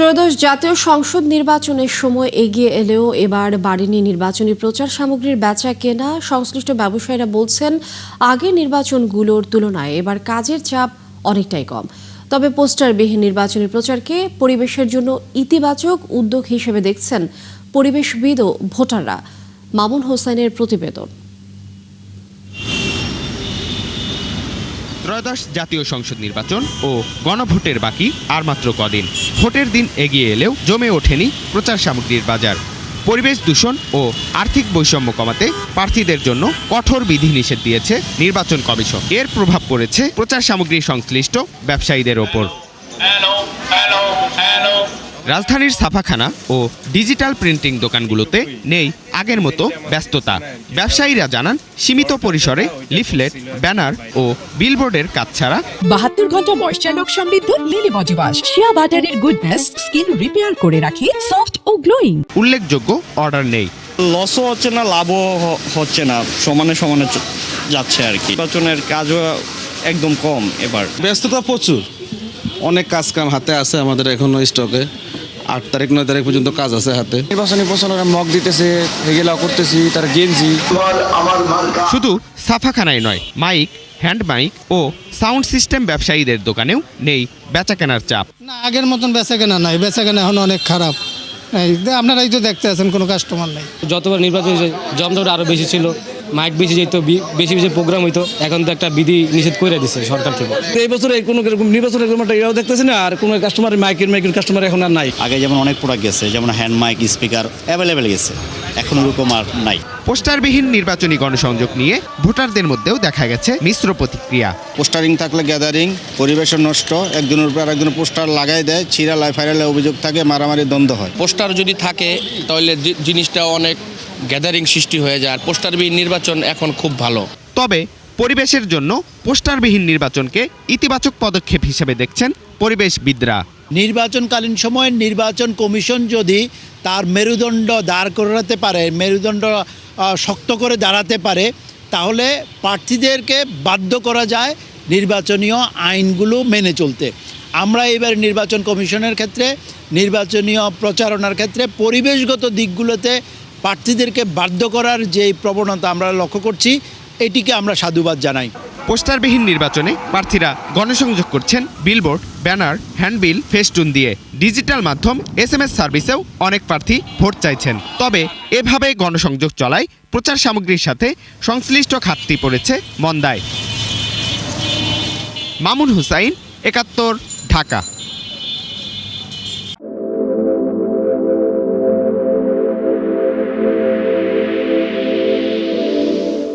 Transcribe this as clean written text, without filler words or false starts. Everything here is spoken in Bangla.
ত্রয়োদশ জাতীয় সংসদ নির্বাচনের সময় এগিয়ে এলেও এবার বাড়েনি নির্বাচনী প্রচার সামগ্রীর বেচা কেনা। সংশ্লিষ্ট ব্যবসায়ীরা বলছেন, আগের নির্বাচনগুলোর তুলনায় এবার কাজের চাপ অনেকটাই কম। তবে পোস্টারবিহীন নির্বাচনী প্রচারকে পরিবেশের জন্য ইতিবাচক উদ্যোগ হিসেবে দেখছেন পরিবেশবিদ ও ভোটাররা। মামুন হোসেনের প্রতিবেদন। ত্রয়োদশ জাতীয় সংসদ নির্বাচন ও গণভোটের বাকি আর মাত্র কদিন। ভোটের দিন এগিয়ে এলেও জমে ওঠেনি প্রচার সামগ্রীর বাজার। পরিবেশ দূষণ ও আর্থিক বৈষম্য কমাতে প্রার্থীদের জন্য কঠোর বিধিনিষেধ দিয়েছে নির্বাচন কমিশন। এর প্রভাব পড়েছে প্রচার সামগ্রী সংশ্লিষ্ট ব্যবসায়ীদের ওপর। রাজধানীর ছাপাখানা ও ডিজিটাল প্রিন্টিং দোকানগুলোতে নেই আগের মতো ব্যস্ততা। ব্যবসায়ীরা জানান, সীমিত পরিসরে লিফলেট, ব্যানার ও বিলবোর্ডের কাজ ছাড়া 72 ঘন্টা ময়েশ্চার লক সমৃদ্ধ লিলি বডি ওয়াশ শিয়া বাটারের গুডনেস স্কিন রিপেয়ার করে রাখে সফট ও গ্লোয়িং। উল্লেখযোগ্য অর্ডার নেই। লসও হচ্ছে না, লাভও হচ্ছে না, সমানে সমানে যাচ্ছে আর কি। নির্বাচনের কাজও একদম কম। এবার ব্যস্ততা প্রচুর, অনেক কাজ কাম হাতে আছে আমাদের এখনো স্টকে। 8 তারিখ 9 তারিখ পর্যন্ত কাজ আছে হাতে। নির্বাচনী প্রচারণা মক দিতেছে, এগুলা করতেছি, তার গেঞ্জি। শুধু ছাপাখানায় নয়, মাইক, হ্যান্ড মাইক ও সাউন্ড সিস্টেম ব্যবসায়ীদের দোকানেও নেই বেচাকেনার চাপ। না, আগের মতন বেচাকেনা নাই, বেচাকেনা এখন অনেক খারাপ। আপনারাই তো দেখতে আছেন, কোনো কাস্টমার নেই। যতবার নির্বাচন জমজমট আরো বেশি ছিল, মাইক বেশি যেত, বেশি বেশি প্রোগ্রাম হইতো। এখন তো একটা বিধি নিষেধ করে দিচ্ছে সরকার থেকে। এই বছর কোনো নির্বাচনের এরাও দেখতেছি না, আর কোনো কাস্টমার মাইকের কাস্টমার এখন আর নাই। আগে যেমন অনেক প্রোডাক্ট গেছে, যেমন হ্যান্ড মাইক, স্পিকার অ্যাভেলেবেল গেছে, এখন ওরকম আর নাই। পোস্টারবিহীন নির্বাচনী গণসংযোগ নিয়ে ভোটারদের মধ্যেও দেখা গেছে মিশ্র প্রতিক্রিয়া। পোস্টারিং থাকলে গ্যাদারিং, পরিবেশের নষ্ট, একজনের উপর আরেকজনের পোস্টার লাগাই দেয়, ছিঁড়ালায় ফাইরালে অভিযোগ থাকে, মারামারি দ্বন্দ্ব হয়। পোস্টার যদি থাকে তাহলে জিনিসটা অনেক গ্যাদারিং সৃষ্টি হয়ে যায়। আর পোস্টারবিহীন নির্বাচন এখন খুব ভালো। তবে পরিবেশের জন্য পোস্টারবিহীন নির্বাচনকে ইতিবাচক পদক্ষেপ হিসেবে দেখছেন পরিবেশবিদরা। নির্বাচনকালীন সময়ে নির্বাচন কমিশন যদি তার মেরুদণ্ড দাঁড় করাতে পারে, মেরুদণ্ড শক্ত করে দাঁড়াতে পারে, তাহলে প্রার্থীদেরকে বাধ্য করা যায় নির্বাচনীয় আইনগুলো মেনে চলতে। আমরা এবার নির্বাচন কমিশনের ক্ষেত্রে, নির্বাচনীয় প্রচারণার ক্ষেত্রে পরিবেশগত দিকগুলোতে প্রার্থীদেরকে বাধ্য করার যে প্রবণতা আমরা লক্ষ্য করছি, এটিকে আমরা সাধুবাদ জানাই। পোস্টারবিহীন নির্বাচনে প্রার্থীরা গণসংযোগ করছেন বিলবোর্ড, ব্যানার, হ্যান্ডবিল, ফেস্টুন দিয়ে। ডিজিটাল মাধ্যম, SMS সার্ভিসেও অনেক প্রার্থী ভোট চাইছেন। তবে এভাবে গণসংযোগ চলায় প্রচার সামগ্রীর সাথে সংশ্লিষ্ট খাতটি পড়েছে মন্দায়। মামুন হুসাইন, 71, ঢাকা।